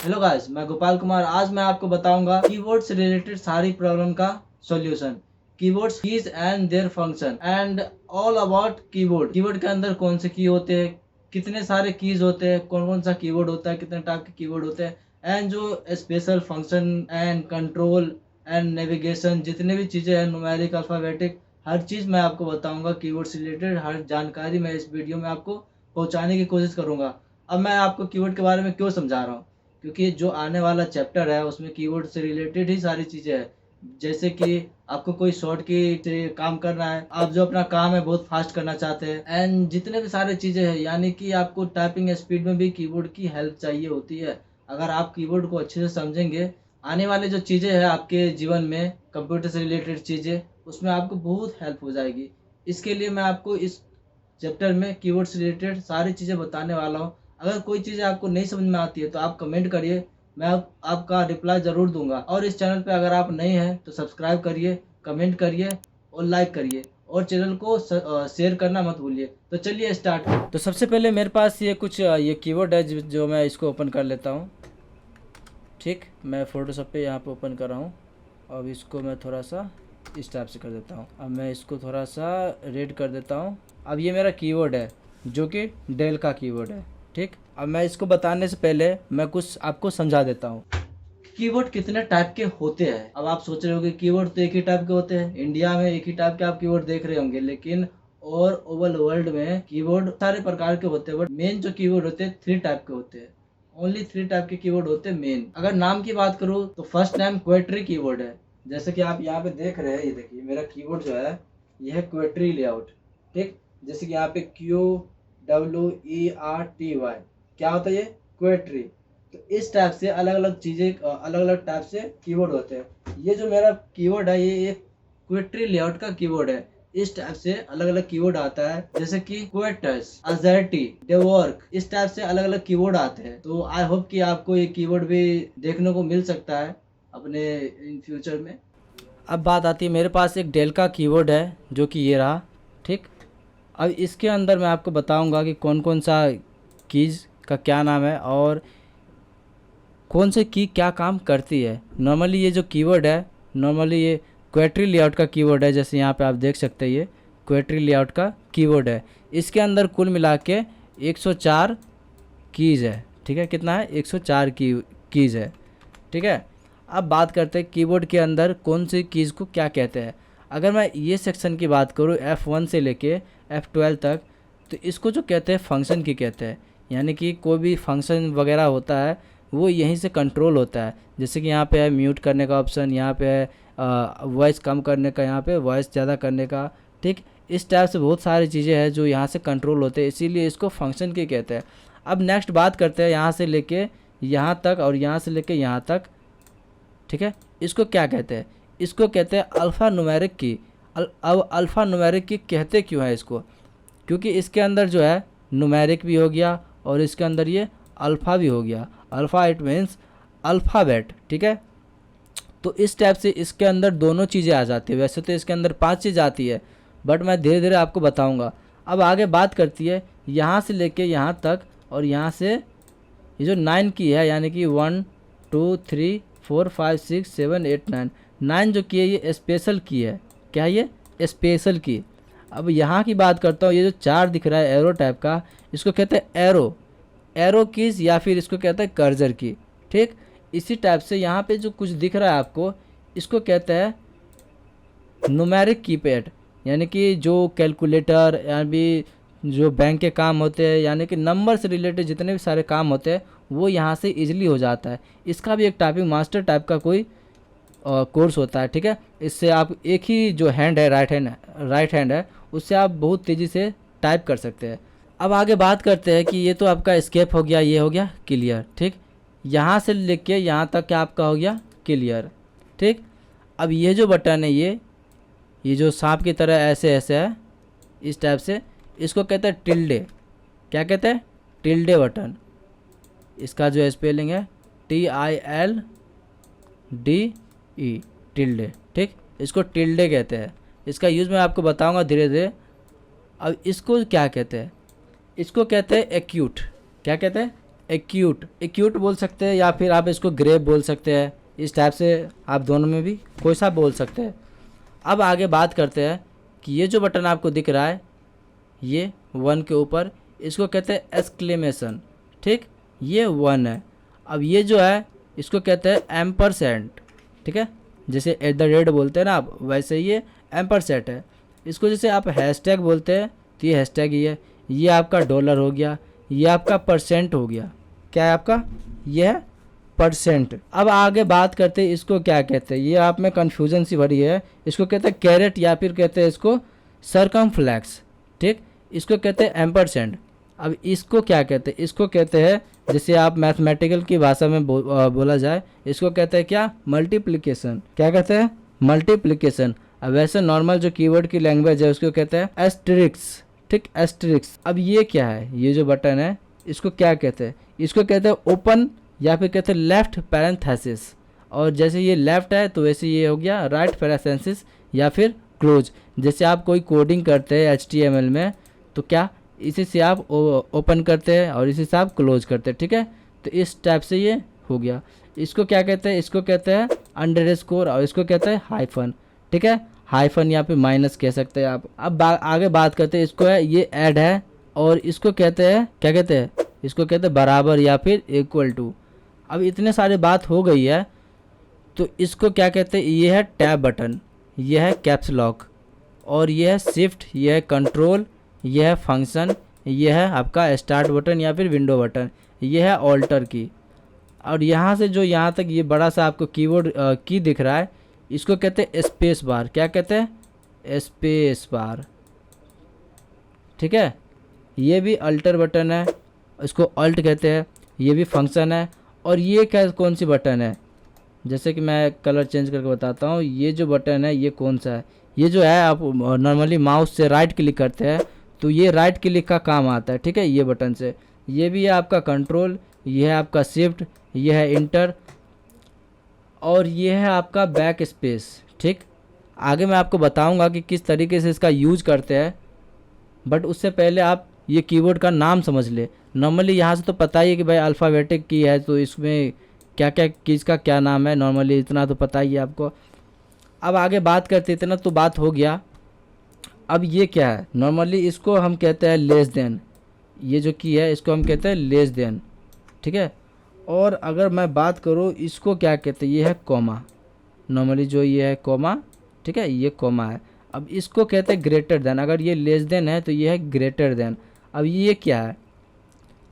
Hello guys, मैं गोपाल कुमार। आज मैं आपको बताऊंगा कीबोर्ड से रिलेटेड सारी प्रॉब्लम का solution. Keyboards, keys and their function and all about keyboard. Keyboard के अंदर कौन से की होते हैं, कितने सारे कीज होते हैं, कौन कौन सा कीबोर्ड होता है, कितने टाइप के कीबोर्ड होते हैं, एंड जो special function and control and navigation, जितने भी चीज़ें हैं, न्यूमेरिक, अल्फ़ाबेटिक, हर चीज़ मैं आपको बताऊंगा। कीबोर्ड से रिलेटेड हर जानकारी मैं इस वीडियो में आपको पहुंचाने की कोशिश करूंगा। अब मैं आपको कीबोर्ड के बारे में क्यों समझा रहा हूँ, क्योंकि जो आने वाला चैप्टर है उसमें कीबोर्ड से रिलेटेड ही सारी चीज़ें हैं। जैसे कि आपको कोई शॉर्ट की से काम करना है, आप जो अपना काम है बहुत फास्ट करना चाहते हैं, एंड जितने भी सारे चीज़ें हैं, यानी कि आपको टाइपिंग स्पीड में भी कीबोर्ड की हेल्प चाहिए होती है। अगर आप कीबोर्ड को अच्छे से समझेंगे, आने वाले जो चीज़ें हैं आपके जीवन में, कंप्यूटर से रिलेटेड चीज़ें, उसमें आपको बहुत हेल्प हो जाएगी। इसके लिए मैं आपको इस चैप्टर में कीवर्ड से रिलेटेड सारी चीज़ें बताने वाला हूँ। अगर कोई चीज़ आपको नहीं समझ में आती है तो आप कमेंट करिए, मैं आपका रिप्लाई ज़रूर दूंगा। और इस चैनल पे अगर आप नए हैं तो सब्सक्राइब करिए, कमेंट करिए और लाइक करिए, और चैनल को शेयर करना मत भूलिए। तो चलिए स्टार्ट। तो सबसे पहले मेरे पास ये कुछ ये कीवर्ड है जो मैं इसको ओपन कर लेता हूँ। ठीक, मैं फोटोशॉप पे यहाँ पे ओपन कर रहा हूँ। अब इसको मैं थोड़ा सा इस टाइप से कर देता हूँ। अब मैं इसको थोड़ा सा रेड कर देता हूँ। अब ये मेरा कीवर्ड है जो कि डेल का कीवर्ड है। ठीक, अब मैं इसको बताने से पहले मैं कुछ आपको समझा देता हूँ। कीवर्ड कितने टाइप के होते हैं। अब आप सोच रहे होंगे कीवर्ड तो एक ही टाइप के होते हैं, इंडिया में एक ही टाइप के आप कीवर्ड देख रहे होंगे, लेकिन और ओवल वर्ल्ड में कीवर्ड सारे प्रकार के होते हैं। बट मेन जो कीवर्ड होते हैं 3 टाइप के होते हैं। ओनली 3 टाइप के कीवर्ड होते हैं मेन। अगर नाम की बात करूँ तो फर्स्ट नाम क्वेट्री कीवर्ड है। जैसे कि आप यहाँ पे देख रहे हैं, ये देखिए मेरा कीवर्ड जो है ये है क्वेट्री लेआउट। ठीक, जैसे कि यहाँ पे QWERTY, क्या होता है ये? क्वेट्री। तो इस टाइप से अलग अलग चीज़ें, अलग अलग टाइप से कीवर्ड होते हैं। ये जो मेरा कीवर्ड है ये एक क्वेट्री लेआउट का कीवर्ड है। इस टाइप से अलग अलग कीवर्ड आता है, जैसे कि क्वेटस, अजर्टी, डेवर्क, इस टाइप से अलग अलग कीवर्ड आते हैं। तो आई होप कि आपको ये कीवर्ड भी देखने को मिल सकता है अपने इन फ्यूचर में। अब बात आती है, मेरे पास एक डेल का कीवर्ड है जो कि ये रहा। ठीक, अब इसके अंदर मैं आपको बताऊंगा कि कौन कौन सा कीज़ का क्या नाम है और कौन से की क्या काम करती है। नॉर्मली ये जो कीवर्ड है, नॉर्मली ये क्वेट्री लेआउट का कीवर्ड है। जैसे यहाँ पे आप देख सकते हैं ये क्वेट्री लेआउट का कीवर्ड है। इसके अंदर कुल मिला के 104 कीज़ है। ठीक है, कितना है? 104 कीज़ है। ठीक है, अब बात करते हैं कीबोर्ड के अंदर कौन सी कीज़ को क्या कहते हैं। अगर मैं ये सेक्शन की बात करूँ F1 से लेके F12 तक, तो इसको जो कहते हैं फंक्शन की कहते हैं। यानी कि कोई भी फंक्शन वगैरह होता है वो यहीं से कंट्रोल होता है। जैसे कि यहाँ पे है म्यूट करने का ऑप्शन, यहाँ पे है वॉइस कम करने का, यहाँ पे वॉइस ज़्यादा करने का। ठीक, इस टाइप से बहुत सारी चीज़ें हैं जो यहाँ से कंट्रोल होते हैं, इसीलिए इसको फंक्शन की कहते हैं। अब नेक्स्ट बात करते हैं यहाँ से लेके यहाँ तक और यहाँ से लेके यहाँ तक। ठीक है, इसको क्या कहते हैं? इसको कहते हैं अल्फ़ा न्यूमेरिक की। अब अल्फ़ा न्यूमेरिक की कहते क्यों है इसको? क्योंकि इसके अंदर जो है न्यूमेरिक भी हो गया और इसके अंदर ये अल्फ़ा भी हो गया। Alpha it means alphabet. ठीक है, तो इस टाइप से इसके अंदर दोनों चीज़ें आ जाती है। वैसे तो इसके अंदर 5 चीज़ आती है, बट मैं धीरे धीरे आपको बताऊंगा। अब आगे बात करती है यहाँ से लेके यहाँ तक, और यहाँ से ये जो 9 की है, यानी कि 1 2 3 4 5 6 7 8 9 जो की है ये स्पेशल की है। क्या है ये? स्पेशल की। अब यहाँ की बात करता हूँ, ये जो 4 दिख रहा है एरो टाइप का, इसको कहते हैं एरो कीज, या फिर इसको कहते हैं कर्जर की। ठीक, इसी टाइप से यहाँ पे जो कुछ दिख रहा है आपको, इसको कहते हैं न्यूमेरिक कीपैड। यानी कि जो कैलकुलेटर या भी जो बैंक के काम होते हैं, यानी कि नंबर से रिलेटेड जितने भी सारे काम होते हैं वो यहाँ से इजीली हो जाता है। इसका भी एक टाइपिंग मास्टर टाइप का कोई कोर्स होता है। ठीक है, इससे आप एक ही जो हैंड है, राइट हैंड है, उससे आप बहुत तेज़ी से टाइप कर सकते हैं। अब आगे बात करते हैं कि ये तो आपका एस्केप हो गया, ये हो गया क्लियर। ठीक, यहाँ से लेके यहाँ तक क्या आपका हो गया क्लियर। ठीक, अब ये जो बटन है ये जो सांप की तरह ऐसे ऐसे है, इस टाइप से, इसको कहते हैं टिल्डे। क्या कहते हैं? Tilde button. इसका जो स्पेलिंग है TILDE, टिल्डे। ठीक, इसको टिल्डे कहते हैं। इसका यूज़ मैं आपको बताऊंगा धीरे धीरे। अब इसको क्या कहते हैं? इसको कहते हैं एक्यूट। क्या कहते हैं? एक्यूट, एक्यूट बोल सकते हैं या फिर आप इसको ग्रेप बोल सकते हैं। इस टाइप से आप दोनों में भी कोई सा बोल सकते हैं। अब आगे बात करते हैं कि ये जो बटन आपको दिख रहा है ये 1 के ऊपर, इसको कहते हैं एक्सक्लेमेशन, ठीक, ये 1 है। अब ये जो है इसको कहते हैं एम्परसेंट, ठीक है, जैसे एट द रेट बोलते हैं ना आप, वैसे ये एम्परसेंट है। इसको जैसे आप हैशटैग बोलते हैं तो ये हैशटैग ही है। ये आपका डॉलर हो गया, ये आपका परसेंट हो गया। क्या है आपका? ये है परसेंट। अब आगे बात करते हैं इसको क्या कहते हैं। ये आप में कन्फ्यूजन सी भरी है। इसको कहते हैं कैरेट या फिर कहते हैं इसको सरकमफ्लेक्स, ठीक, इसको कहते हैं एम्परसेंट। अब इसको क्या कहते हैं? इसको कहते हैं, जैसे आप मैथमेटिकल की भाषा में बोला जाए, इसको कहते हैं क्या? मल्टीप्लिकेशन। क्या कहते हैं? मल्टीप्लिकेशन। अब वैसे नॉर्मल जो कीवर्ड की लैंग्वेज है उसको कहते हैं एस्टेरिक्स, ठीक, एस्टेरिक्स। अब ये क्या है? ये जो बटन है इसको क्या कहते हैं? इसको कहते हैं ओपन या फिर कहते हैं लेफ्ट पैरेंथेसिस। और जैसे ये लेफ्ट है तो वैसे ये हो गया राइट पैरेंथेसिस या फिर क्लोज। जैसे आप कोई कोडिंग करते हैं HTML में तो क्या इसी से आप ओपन करते हैं और इसी से आप क्लोज करते हैं, ठीक है। तो इस टाइप से ये हो गया। इसको क्या कहते हैं? इसको कहते हैं अंडरस्कोर और इसको कहते हैं हाइफन, ठीक है, हाइफन या फिर माइनस कह सकते हैं आप। अब आगे बात करते हैं इसको है, ये ऐड है और इसको कहते हैं, क्या कहते हैं? इसको कहते हैं बराबर या फिर इक्वल टू। अब इतने सारे बात हो गई है तो इसको क्या कहते हैं? ये है टैब बटन, ये है कैप्स लॉक और ये है शिफ्ट, ये है कंट्रोल, ये है फंक्शन, ये है आपका स्टार्ट बटन या फिर विंडो बटन, ये है ऑल्टर की। और यहाँ से जो यहाँ तक ये बड़ा सा आपको कीबोर्ड की दिख रहा है इसको कहते हैं स्पेस बार। क्या कहते हैं? स्पेस बार, ठीक है। ये भी अल्टर बटन है, इसको अल्ट कहते हैं। ये भी फंक्शन है। और ये क्या कौन सी बटन है? जैसे कि मैं कलर चेंज करके बताता हूँ। ये जो बटन है ये कौन सा है? ये जो है आप नॉर्मली माउस से राइट क्लिक करते हैं तो ये राइट क्लिक का काम आता है, ठीक है, ये बटन से। ये भी है आपका कंट्रोल, ये है आपका शिफ्ट, ये है इंटर और ये है आपका बैक स्पेस, ठीक। आगे मैं आपको बताऊंगा कि किस तरीके से इसका यूज करते हैं, बट उससे पहले आप ये कीबोर्ड का नाम समझ ले। नॉर्मली यहाँ से तो पता ही है कि भाई अल्फ़ाबेटिक की है तो इसमें क्या क्या किसका क्या नाम है, नॉर्मली इतना तो पता ही है आपको। अब आगे बात करते, इतना तो बात हो गया। अब ये क्या है? नॉर्मली इसको हम कहते हैं लेस देन। ये जो की है इसको हम कहते हैं लेस देन, ठीक है। और अगर मैं बात करूँ इसको क्या कहते हैं? ये है कॉमा, नॉर्मली जो ये है कॉमा, ठीक है, ये कॉमा है। अब इसको कहते हैं ग्रेटर देन। अगर ये लेस देन है तो ये है ग्रेटर देन। अब ये क्या है?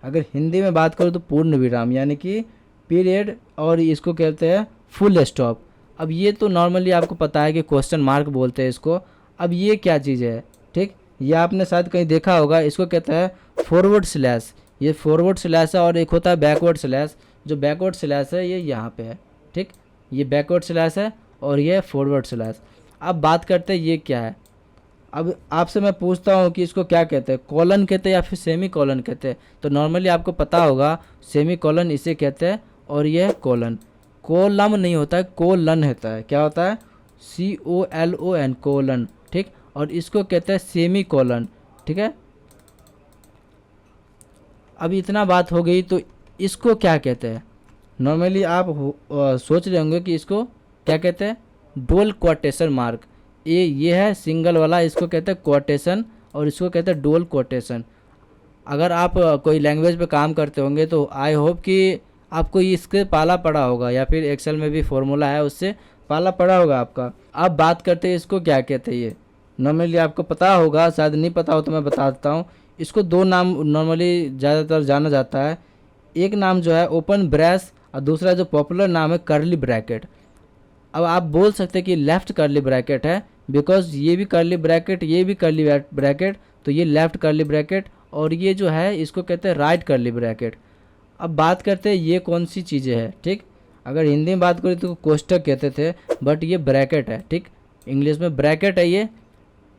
अगर हिंदी में बात करूँ तो पूर्ण विराम यानी कि पीरियड, और इसको कहते हैं फुल स्टॉप। अब ये तो नॉर्मली आपको पता है कि क्वेश्चन मार्क बोलते हैं इसको। अब ये क्या चीज़ है? ठीक, ये आपने शायद कहीं देखा होगा, इसको कहते हैं फॉरवर्ड स्लैश। ये फॉरवर्ड स्लैश है और एक होता है बैकवर्ड स्लैश। जो बैकवर्ड स्लैश है ये यहाँ पे है, ठीक, ये बैकवर्ड स्लैश है और ये फॉरवर्ड स्लैश। अब बात करते हैं ये क्या है। अब आपसे मैं पूछता हूँ कि इसको क्या कहते हैं? कॉलन कहते हैं या फिर सेमी कॉलन कहते हैं? तो नॉर्मली आपको पता होगा सेमी कॉलन इसे कहते हैं और ये है कॉलन। कोलम नहीं होता है, कोलन होता है। क्या होता है? COLON, कोलन, ठीक। और इसको कहते हैं सेमी कॉलन, ठीक है। अब इतना बात हो गई तो इसको क्या कहते हैं? नॉर्मली आप सोच रहे होंगे कि इसको क्या कहते हैं? Double quotation mark. ये है सिंगल वाला, इसको कहते हैं कोटेशन और इसको कहते हैं डबल कोटेशन। अगर आप कोई लैंग्वेज पे काम करते होंगे तो आई होप कि आपको इसके पाला पड़ा होगा, या फिर एक्सेल में भी फॉर्मूला है उससे पाला पड़ा होगा आपका। अब बात करते हैं इसको क्या कहते हैं। ये नॉर्मली आपको पता होगा, शायद नहीं पता हो तो मैं बता देता हूँ। इसको दो नाम नॉर्मली ज़्यादातर जाना जाता है। एक नाम जो है ओपन ब्रैस और दूसरा जो पॉपुलर नाम है कर्ली ब्रैकेट। अब आप बोल सकते हैं कि लेफ़्ट कर्ली ब्रैकेट है, बिकॉज ये भी कर्ली ब्रैकेट, ये भी कर्ली ब्रैकेट, तो ये लेफ़्ट कर्ली ब्रैकेट, और ये जो है इसको कहते हैं राइट कर्ली ब्रैकेट। अब बात करते हैं ये कौन सी चीज़ें हैं, ठीक। अगर हिंदी में बात करें तो कोष्टक कहते थे, बट ये ब्रैकेट है, ठीक। इंग्लिश में ब्रैकेट है, ये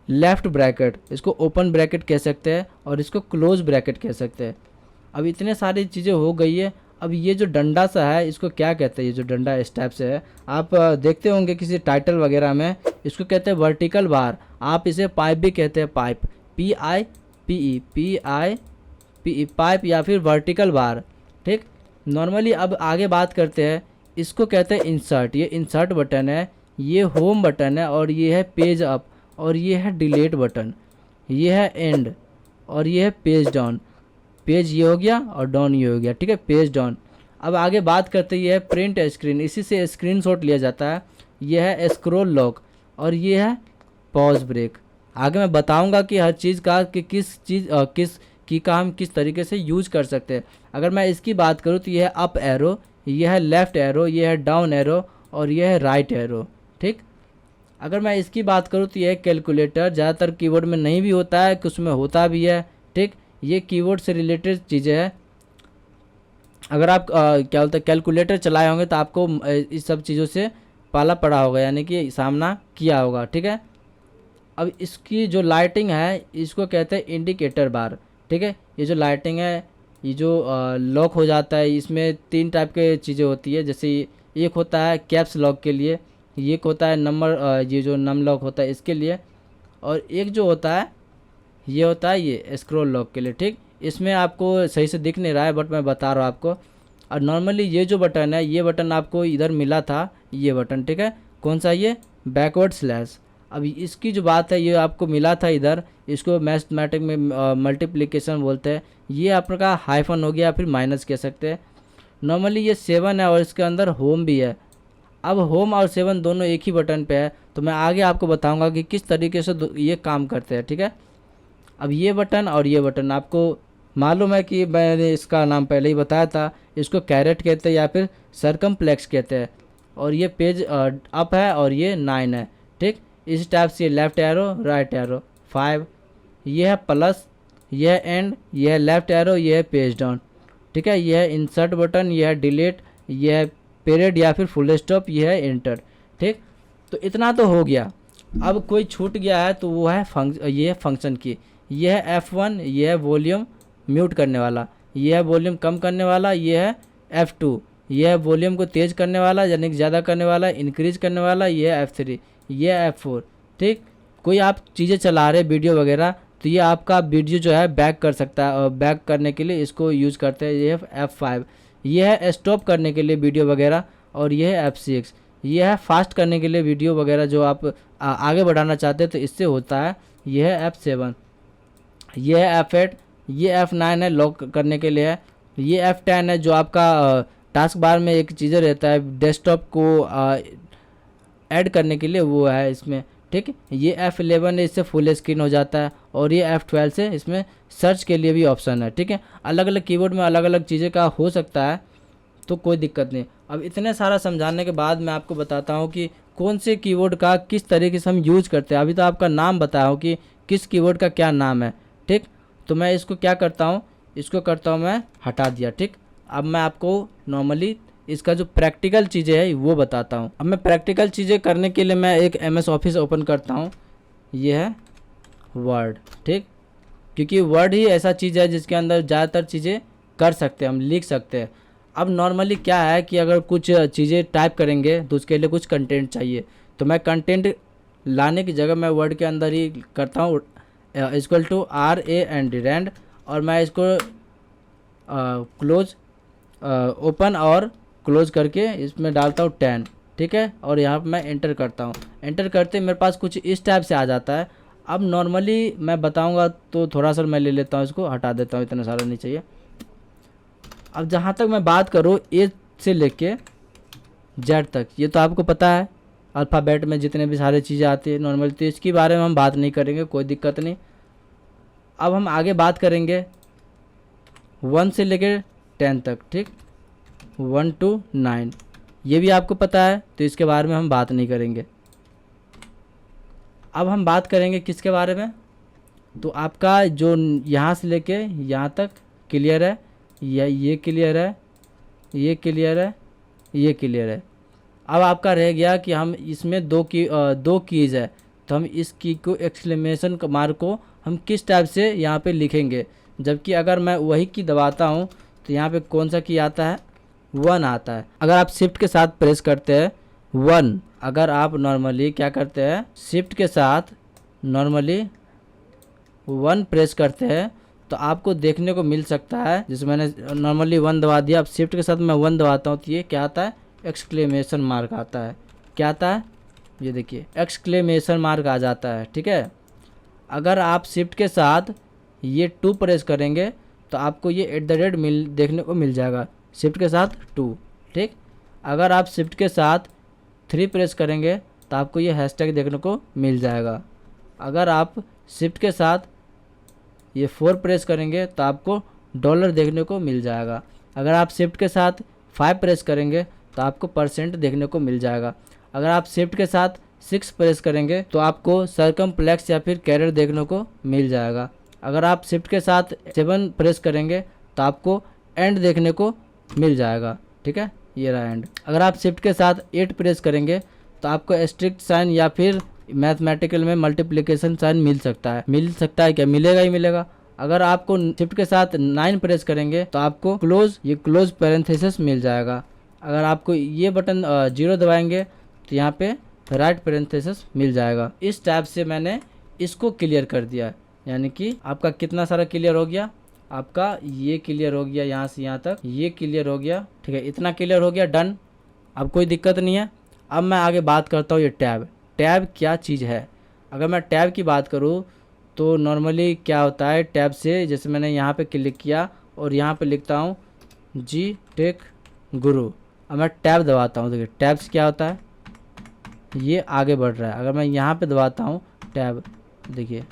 लेफ़्ट ब्रैकेट, इसको ओपन ब्रैकेट कह सकते हैं और इसको क्लोज ब्रैकेट कह सकते हैं। अब इतने सारी चीज़ें हो गई है। अब ये जो डंडा सा है इसको क्या कहते हैं? ये जो डंडा इस टाइप से है, आप देखते होंगे किसी टाइटल वगैरह में, इसको कहते हैं वर्टिकल बार। आप इसे पाइप भी कहते हैं, पाइप, PIPE, पाइप या फिर वर्टिकल बार। ठीक। नॉर्मली अब आगे बात करते हैं, इसको कहते हैं इंसर्ट। ये इंसर्ट बटन है, ये होम बटन है, और ये है पेज अप, और ये है डिलीट बटन, ये है एंड, और ये है पेज डाउन। पेज ये हो गया और डाउन ये हो गया, ठीक है, पेज डाउन। अब आगे बात करते हैं, ये है प्रिंट स्क्रीन, इसी से स्क्रीनशॉट लिया जाता है। ये है स्क्रॉल लॉक, और ये है पॉज ब्रेक। आगे मैं बताऊंगा कि हर चीज़ का कि किस की का हम किस तरीके से यूज कर सकते हैं। अगर मैं इसकी बात करूँ तो ये है अप एरो, ये है लेफ़्ट एरो, ये है डाउन एरो, और ये है राइट एरो, ठीक। अगर मैं इसकी बात करूँ तो ये है कैलकुलेटर। ज़्यादातर कीबोर्ड में नहीं भी होता है, कुछ में होता भी है, ठीक। ये कीबोर्ड से रिलेटेड चीज़ें हैं। अगर आप क्या बोलते हैं कैलकुलेटर चलाए होंगे तो आपको इस सब चीज़ों से पाला पड़ा होगा, यानी कि सामना किया होगा, ठीक है। अब इसकी जो लाइटिंग है इसको कहते हैं इंडिकेटर बार, ठीक है। ये जो लाइटिंग है, ये जो लॉक हो जाता है, इसमें 3 टाइप के चीज़ें होती है। जैसे एक होता है कैप्स लॉक के लिए, एक होता है नंबर ये जो नम लॉक होता है इसके लिए, और एक जो होता है ये होता है ये स्क्रॉल लॉक के लिए, ठीक। इसमें आपको सही से दिख नहीं रहा है बट मैं बता रहा हूँ आपको। और नॉर्मली ये जो बटन है, ये बटन आपको इधर मिला था, ये बटन, ठीक है। कौन सा? ये बैकवर्ड स्लैश। अब इसकी जो बात है, ये आपको मिला था इधर, इसको मैथमेटिक में मल्टीप्लिकेशन बोलते हैं। ये आपका हाइफन हो गया, फिर माइनस कह सकते हैं। नॉर्मली ये 7 है और इसके अंदर होम भी है। अब होम और 7 दोनों एक ही बटन पे है, तो मैं आगे आपको बताऊंगा कि किस तरीके से ये काम करते हैं, ठीक है। अब ये बटन और ये बटन आपको मालूम है कि मैंने इसका नाम पहले ही बताया था, इसको कैरेट कहते हैं या फिर सरकमप्लेक्स कहते हैं। और ये पेज अप है और ये 9 है, ठीक। इस टाइप से लेफ़्ट एरो, राइट एरो 5, ये है प्लस, ये है एंड, ये है लेफ़्ट एरो, ये है पेज डाउन, ठीक है। ये है इंसर्ट बटन, ये है डिलीट, ये है पीरियड या फिर फुल स्टॉप, ये है इंटर, ठीक। तो इतना तो हो गया। अब कोई छूट गया है तो वो है ये है फंक्शन की। ये है F1, ये है वॉल्यूम म्यूट करने वाला, ये है वॉल्यूम कम करने वाला, ये है F2, ये है वॉल्यूम को तेज़ करने वाला यानी कि ज़्यादा करने वाला, इंक्रीज करने वाला, ये है F3, ये है F4, ठीक। कोई आप चीज़ें चला रहे वीडियो वगैरह तो ये आपका वीडियो जो है बैक कर सकता है, और बैक करने के लिए इसको यूज़ करते हैं। ये है F5, ये है स्टॉप करने के लिए वीडियो वगैरह, और ये है F6, ये है फास्ट करने के लिए वीडियो वगैरह जो आप आगे बढ़ाना चाहते हैं तो इससे होता है। ये है F7, ये है F8, ये F9 है लॉक करने के लिए है, ये F10 है जो आपका टास्क बार में एक चीज़ें रहता है डेस्कटॉप को ऐड करने के लिए, वो है इसमें, ठीक। ये F11 है, इससे फुल स्क्रीन हो जाता है, और ये F12 से इसमें सर्च के लिए भी ऑप्शन है, ठीक है। अलग अलग कीबोर्ड में अलग अलग चीज़ें का हो सकता है, तो कोई दिक्कत नहीं। अब इतने सारा समझाने के बाद मैं आपको बताता हूँ कि कौन से कीबोर्ड का किस तरीके से हम यूज करते हैं। अभी तो आपका नाम बताया हूँ कि किस कीबोर्ड का क्या नाम है, ठीक। तो मैं इसको क्या करता हूँ, इसको करता हूँ मैं हटा दिया, ठीक। अब मैं आपको नॉर्मली इसका जो प्रैक्टिकल चीज़ें है वो बताता हूँ। अब मैं प्रैक्टिकल चीज़ें करने के लिए मैं एक MS ऑफिस ओपन करता हूँ। ये है वर्ड, ठीक, क्योंकि वर्ड ही ऐसा चीज़ है जिसके अंदर ज़्यादातर चीज़ें कर सकते हैं, हम लिख सकते हैं। अब नॉर्मली क्या है कि अगर कुछ चीज़ें टाइप करेंगे तो उसके लिए कुछ कंटेंट चाहिए, तो मैं कंटेंट लाने की जगह मैं वर्ड के अंदर ही करता हूँ इक्वल टू RAND, और मैं इसको क्लोज ओपन और क्लोज करके इसमें डालता हूँ 10, ठीक है। और यहाँ पर मैं एंटर करता हूँ। एंटर करते मेरे पास कुछ इस टाइप से आ जाता है। अब नॉर्मली मैं बताऊँगा तो थोड़ा सा मैं ले लेता हूँ, इसको हटा देता हूँ, इतना सारा नहीं चाहिए। अब जहाँ तक मैं बात करूँ A से लेके Z तक, ये तो आपको पता है अल्फ़ाबेट में जितने भी सारे चीज़ें आती है नॉर्मली, तो इसके बारे में हम बात नहीं करेंगे, कोई दिक्कत नहीं। अब हम आगे बात करेंगे 1 से लेके 10 तक, ठीक, 1 to 9, ये भी आपको पता है तो इसके बारे में हम बात नहीं करेंगे। अब हम बात करेंगे किसके बारे में, तो आपका जो यहाँ से लेके यहाँ तक क्लियर है, ये क्लियर है, ये क्लियर है, ये क्लियर है। अब आपका रह गया कि हम इसमें दो कीज़ है, तो हम इस की को एक्सक्लेमेशन मार्क को हम किस टाइप से यहाँ पे लिखेंगे। जबकि अगर मैं वही की दबाता हूँ तो यहाँ पे कौन सा की आता है, 1 आता है। अगर आप शिफ्ट के साथ प्रेस करते हैं 1, अगर आप नॉर्मली क्या करते हैं शिफ्ट के साथ नॉर्मली 1 प्रेस करते हैं तो आपको देखने को मिल सकता है, जैसे मैंने नॉर्मली 1 दबा दिया, अब शिफ्ट के साथ मैं 1 दबाता हूँ तो ये क्या आता है, एक्सक्लेमेशन मार्क आता है। क्या आता है, ये देखिए एक्सक्लेमेशन मार्क आ जाता है। ठीक है, अगर आप शिफ्ट के साथ ये 2 प्रेस करेंगे तो आपको ये @ देखने को मिल जाएगा, शिफ्ट के साथ 2। ठीक, अगर आप शिफ्ट के साथ 3 प्रेस करेंगे तो आपको ये हैशटैग देखने को मिल जाएगा। अगर आप शिफ्ट के साथ ये 4 प्रेस करेंगे तो आपको डॉलर देखने को मिल जाएगा। अगर आप शिफ्ट के साथ 5 प्रेस करेंगे तो आपको % देखने को मिल जाएगा। अगर आप शिफ्ट के साथ 6 प्रेस करेंगे तो आपको सर्कमफ्लेक्स या फिर कैरेट देखने को मिल जाएगा। अगर आप शिफ्ट के साथ 7 प्रेस करेंगे तो आपको एंड देखने को मिल जाएगा। ठीक है, ये रहा एंड। अगर आप शिफ्ट के साथ 8 प्रेस करेंगे तो आपको एस्ट्रिक्ट साइन या फिर मैथमेटिकल में मल्टीप्लिकेशन साइन मिल सकता है। क्या मिलेगा ही मिलेगा। अगर आपको शिफ्ट के साथ 9 प्रेस करेंगे तो आपको क्लोज पैरेंथेसिस मिल जाएगा। अगर आपको ये बटन 0 दबाएंगे तो यहाँ पे राइट पैरेंथेसिस मिल जाएगा। इस टाइप से मैंने इसको क्लियर कर दिया, यानी कि आपका कितना सारा क्लियर हो गया, आपका ये क्लियर हो गया, यहाँ से यहाँ तक ये क्लियर हो गया। ठीक है, इतना क्लियर हो गया, डन। अब कोई दिक्कत नहीं है। अब मैं आगे बात करता हूँ ये टैब क्या चीज़ है। अगर मैं टैब की बात करूँ तो नॉर्मली क्या होता है, टैब से जैसे मैंने यहाँ पे क्लिक किया और यहाँ पे लिखता हूँ Gtech गुरु। अब मैं टैब दबाता हूँ, देखिए टैब से क्या होता है, ये आगे बढ़ रहा है। अगर मैं यहाँ पे दबाता हूँ टैब, देखिए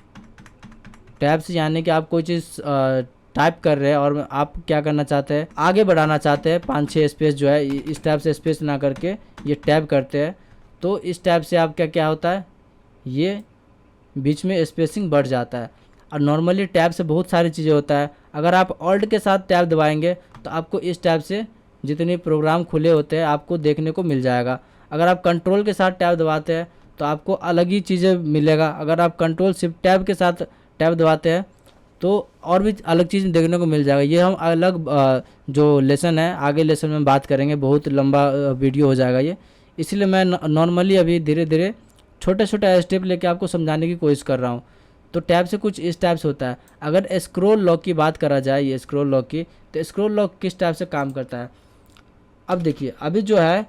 टैब से यानी कि आप कोई चीज़ टाइप कर रहे हैं और आप क्या करना चाहते हैं, आगे बढ़ाना चाहते हैं, 5-6 स्पेस जो है इस टैब से स्पेस ना करके ये टैब करते हैं, तो इस टैब से आपका क्या होता है, ये बीच में स्पेसिंग बढ़ जाता है। और नॉर्मली टैब से बहुत सारी चीज़ें होता है। अगर आप ऑल्ट के साथ टैब दबाएंगे तो आपको इस टैब से जितने प्रोग्राम खुले होते हैं आपको देखने को मिल जाएगा। अगर आप कंट्रोल के साथ टैब दबाते हैं तो आपको अलग ही चीज़ें मिलेगा। अगर आप कंट्रोल शिफ्ट टैब के साथ टैब दबाते हैं तो और भी अलग चीज़ देखने को मिल जाएगा। ये हम अलग जो लेसन है आगे लेसन में बात करेंगे, बहुत लंबा वीडियो हो जाएगा ये, इसलिए मैं नॉर्मली अभी धीरे धीरे छोटे छोटे स्टेप लेके आपको समझाने की कोशिश कर रहा हूँ। तो टैब से कुछ इस टाइप से होता है। अगर स्क्रॉल लॉक की बात करा जाए, ये स्क्रॉल लॉक की, तो स्क्रॉल लॉक किस टाइप से काम करता है। अब देखिए अभी जो है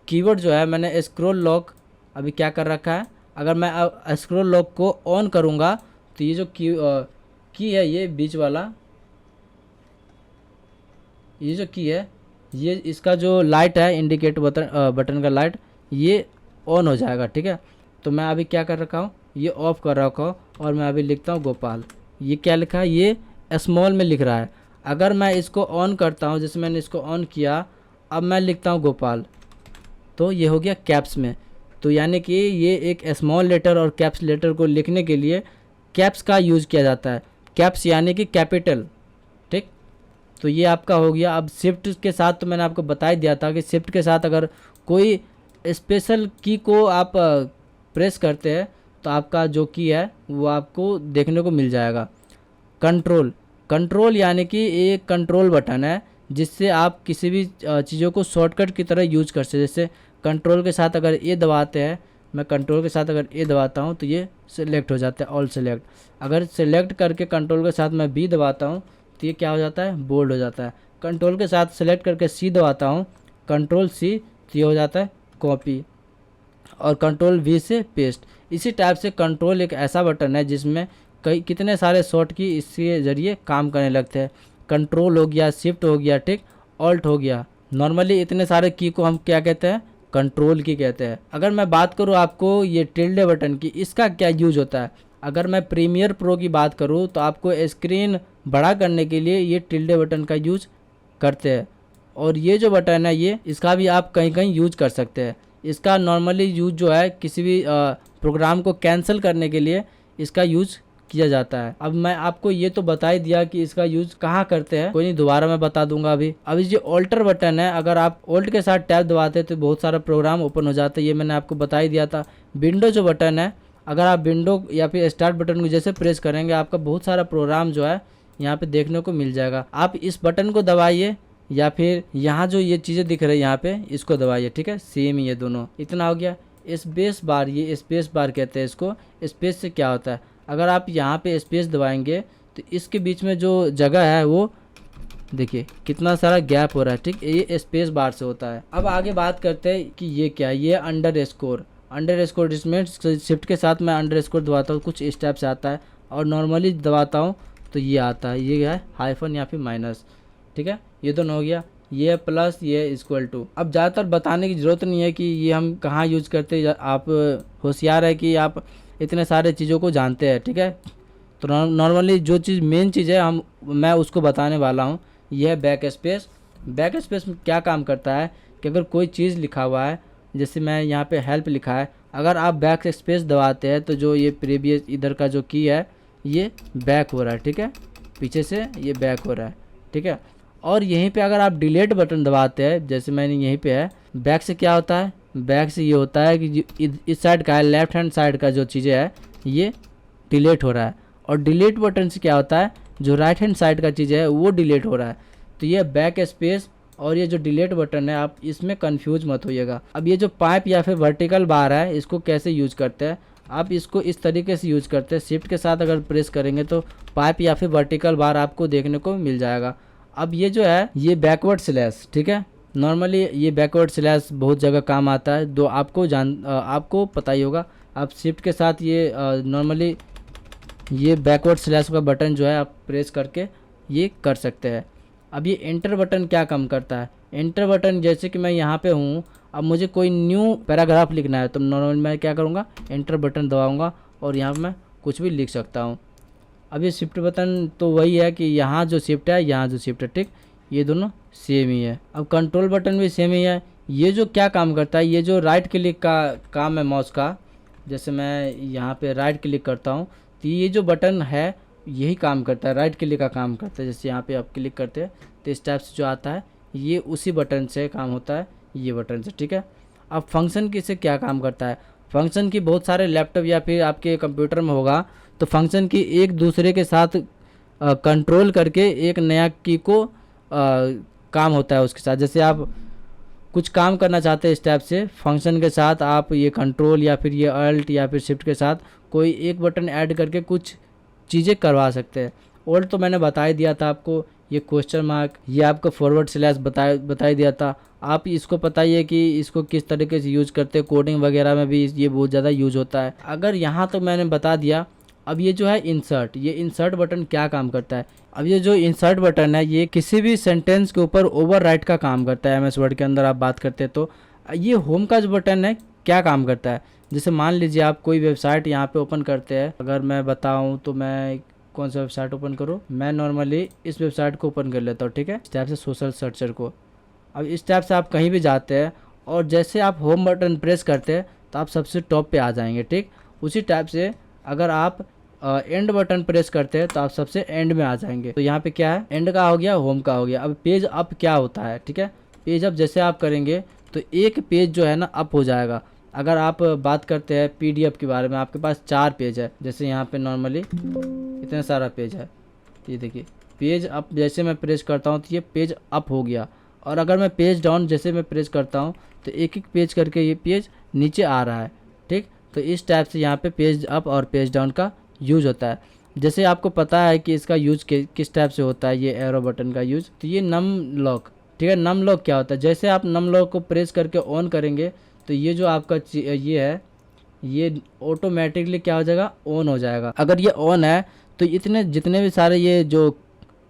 कीवर्ड जो है, मैंने स्क्रॉल लॉक अभी क्या कर रखा है, अगर मैं स्क्रॉल लॉक को ऑन करूँगा तो ये जो की है, ये बीच वाला ये जो की है, ये इसका जो लाइट है इंडिकेट बटन का लाइट, ये ऑन हो जाएगा। ठीक है, तो मैं अभी क्या कर रखा हूँ, ये ऑफ कर रखा हूँ और मैं अभी लिखता हूँ गोपाल। ये क्या लिखा है, ये स्मॉल में लिख रहा है। अगर मैं इसको ऑन करता हूँ, जैसे मैंने इसको ऑन किया, अब मैं लिखता हूँ गोपाल, तो ये हो गया कैप्स में। तो यानी कि ये एक स्मॉल लेटर और कैप्स लेटर को लिखने के लिए कैप्स का यूज़ किया जाता है। कैप्स यानी कि कैपिटल। ठीक, तो ये आपका हो गया। अब शिफ्ट के साथ तो मैंने आपको बता ही दिया था कि शिफ्ट के साथ अगर कोई स्पेशल की को आप प्रेस करते हैं तो आपका जो की है वो आपको देखने को मिल जाएगा। कंट्रोल यानी कि एक कंट्रोल बटन है जिससे आप किसी भी चीज़ों को शॉर्टकट की तरह यूज कर सकते। जैसे कंट्रोल के साथ अगर ये दबाते हैं, मैं कंट्रोल के साथ अगर ये दबाता हूँ तो ये सिलेक्ट हो जाता है, ऑल सेलेक्ट। अगर सेलेक्ट करके कंट्रोल के साथ मैं बी दबाता हूँ तो ये क्या हो जाता है, बोल्ड हो जाता है। कंट्रोल के साथ सेलेक्ट करके सी दबाता हूँ, कंट्रोल सी, तो ये हो जाता है कॉपी, और कंट्रोल वी से पेस्ट। इसी टाइप से कंट्रोल एक ऐसा बटन है जिसमें कितने सारे शॉर्ट की इसके ज़रिए काम करने लगते हैं। कंट्रोल हो गया, शिफ्ट हो गया, ठीक, ऑल्ट हो गया। नॉर्मली इतने सारे की को हम क्या कहते हैं, कंट्रोल की कहते हैं। अगर मैं बात करूँ आपको ये टिल्डे बटन की, इसका क्या यूज होता है। अगर मैं प्रीमियर प्रो की बात करूँ तो आपको स्क्रीन बड़ा करने के लिए ये टिल्डे बटन का यूज करते हैं। और ये जो बटन है ये, इसका भी आप कहीं कहीं यूज कर सकते हैं। इसका नॉर्मली यूज जो है किसी भी प्रोग्राम को कैंसिल करने के लिए इसका यूज किया जाता है। अब मैं आपको ये तो बता ही दिया कि इसका यूज कहाँ करते हैं, कोई नहीं, दोबारा मैं बता दूंगा। अभी जो ऑल्टर बटन है, अगर आप ऑल्ट के साथ टैब दबाते हैं तो बहुत सारा प्रोग्राम ओपन हो जाता है, ये मैंने आपको बता ही दिया था। विंडो जो बटन है, अगर आप विंडो या फिर स्टार्ट बटन को जैसे प्रेस करेंगे, आपका बहुत सारा प्रोग्राम जो है यहाँ पे देखने को मिल जाएगा। आप इस बटन को दबाइए या फिर यहाँ जो ये चीज़ें दिख रही है यहाँ पे, इसको दबाइए। ठीक है, सेम ये दोनों। इतना हो गया। स्पेस बार, ये स्पेस बार कहते हैं इसको। स्पेस से क्या होता है, अगर आप यहाँ पे स्पेस दबाएंगे तो इसके बीच में जो जगह है वो देखिए कितना सारा गैप हो रहा है, ठीक। ये स्पेस बार से होता है। अब आगे बात करते हैं कि ये क्या है, ये अंडर स्कोर। अंडर स्कोर जिसमें शिफ्ट के साथ मैं अंडर स्कोर दबाता हूँ कुछ स्टेप से आता है, और नॉर्मली दबाता हूँ तो ये आता है, ये है हाइफन या फिर माइनस, ठीक है। ये दोनों हो गया, ये प्लस ये इक्वल टू। अब ज़्यादातर बताने की ज़रूरत नहीं है कि ये हम कहाँ यूज करते हैं, आप होशियार है कि आप इतने सारे चीज़ों को जानते हैं, ठीक है। तो नॉर्मली जो चीज़ मेन चीज़ है मैं उसको बताने वाला हूँ। यह है बैक स्पेस। बैक स्पेस में क्या काम करता है कि अगर कोई चीज़ लिखा हुआ है, जैसे मैं यहाँ पे हेल्प लिखा है, अगर आप बैक स्पेस दबाते हैं तो जो ये प्रीवियस इधर का जो की है ये बैक हो रहा है, ठीक है, पीछे से ये बैक हो रहा है, ठीक है। और यहीं पे अगर आप डिलीट बटन दबाते हैं, जैसे मैंने यहीं पे है, बैक से क्या होता है, बैक से ये होता है कि इस साइड का है, लेफ्ट हैंड साइड का जो चीज़ें है ये डिलीट हो रहा है, और डिलीट बटन से क्या होता है, जो राइट हैंड साइड का चीज़ है वो डिलीट हो रहा है। तो ये बैक स्पेस और ये जो डिलीट बटन है, आप इसमें कंफ्यूज मत होइएगा। अब ये जो पाइप या फिर वर्टिकल बार है, इसको कैसे यूज करते हैं, आप इसको इस तरीके से यूज करते हैं, शिफ्ट के साथ अगर प्रेस करेंगे तो पाइप या फिर वर्टिकल बार आपको देखने को मिल जाएगा। अब ये जो है ये बैकवर्ड स्लैश, ठीक है। नॉर्मली ये बैकवर्ड स्लैश बहुत जगह काम आता है, तो आपको पता ही होगा। आप शिफ्ट के साथ ये नॉर्मली ये बैकवर्ड स्लैश का बटन जो है आप प्रेस करके ये कर सकते हैं। अब ये एंटर बटन क्या काम करता है, एंटर बटन जैसे कि मैं यहाँ पे हूँ, अब मुझे कोई न्यू पैराग्राफ लिखना है तो नॉर्मली मैं क्या करूँगा, एंटर बटन दबाऊँगा और यहाँ पर मैं कुछ भी लिख सकता हूँ। अब ये शिफ्ट बटन तो वही है कि यहाँ जो शिफ्ट है यहाँ जो शिफ्ट है, ठीक, ये दोनों सेम ही है। अब कंट्रोल बटन भी सेम ही है। ये जो क्या काम करता है, ये जो राइट क्लिक का काम है माउस का, जैसे मैं यहाँ पे राइट क्लिक करता हूँ तो ये जो बटन है यही काम करता है, राइट क्लिक का काम करता है। जैसे यहाँ पे आप क्लिक करते हैं तो इस टाइप से जो आता है ये उसी बटन से काम होता है, ये बटन से, ठीक है। अब फंक्शन की से क्या काम करता है, फंक्शन की बहुत सारे लैपटॉप या फिर आपके कंप्यूटर में होगा, तो फंक्शन की एक दूसरे के साथ कंट्रोल करके एक नया की को काम होता है उसके साथ। जैसे आप कुछ काम करना चाहते हैं इस टाइप से फंक्शन के साथ, आप ये कंट्रोल या फिर ये अल्ट या फिर शिफ्ट के साथ कोई एक बटन ऐड करके कुछ चीज़ें करवा सकते हैं। और तो मैंने बता ही दिया था आपको, ये क्वेश्चन मार्क, ये आपको फॉरवर्ड स्लैश बता ही दिया था। आप इसको बताइए कि इसको किस तरीके से यूज़ करते हैं, कोडिंग वगैरह में भी ये बहुत ज़्यादा यूज होता है। अगर यहाँ तो मैंने बता दिया। अब ये जो है इंसर्ट, ये इंसर्ट बटन क्या काम करता है, अब ये जो इंसर्ट बटन है ये किसी भी सेंटेंस के ऊपर ओवरराइट का काम करता है। एमएस वर्ड के अंदर आप बात करते हैं तो ये होम का जो बटन है क्या काम करता है, जैसे मान लीजिए आप कोई वेबसाइट यहाँ पे ओपन करते हैं, अगर मैं बताऊँ तो मैं कौन सा वेबसाइट ओपन करूँ, मैं नॉर्मली इस वेबसाइट को ओपन कर लेता हूँ, ठीक है, इस टाइप से सोशल सर्चर को। अब इस टाइप से आप कहीं भी जाते हैं और जैसे आप होम बटन प्रेस करते हैं तो आप सबसे टॉप पे आ जाएंगे, ठीक। उसी टाइप से अगर आप एंड बटन प्रेस करते हैं तो आप सबसे एंड में आ जाएंगे। तो यहाँ पे क्या है, एंड का हो गया, होम का हो गया। अब पेज अप क्या होता है, ठीक है, पेज अप जैसे आप करेंगे तो एक पेज जो है ना अप हो जाएगा। अगर आप बात करते हैं पीडीएफ के बारे में, आपके पास 4 पेज है, जैसे यहाँ पे नॉर्मली इतना सारा पेज है, ये देखिए पेज अप जैसे मैं प्रेस करता हूँ तो ये पेज अप हो गया। और अगर मैं पेज डाउन जैसे मैं प्रेस करता हूँ तो एक एक पेज करके ये पेज नीचे आ रहा है, ठीक। तो इस टाइप से यहाँ पे पेज अप और पेज डाउन का यूज होता है। जैसे आपको पता है कि इसका यूज किस टाइप से होता है, ये एरो बटन का यूज, तो ये नम लॉक, ठीक है। नम लॉक क्या होता है, जैसे आप नम लॉक को प्रेस करके ऑन करेंगे तो ये जो आपका ये है ये ऑटोमेटिकली क्या हो जाएगा, ऑन हो जाएगा। अगर ये ऑन है तो इतने जितने भी सारे ये जो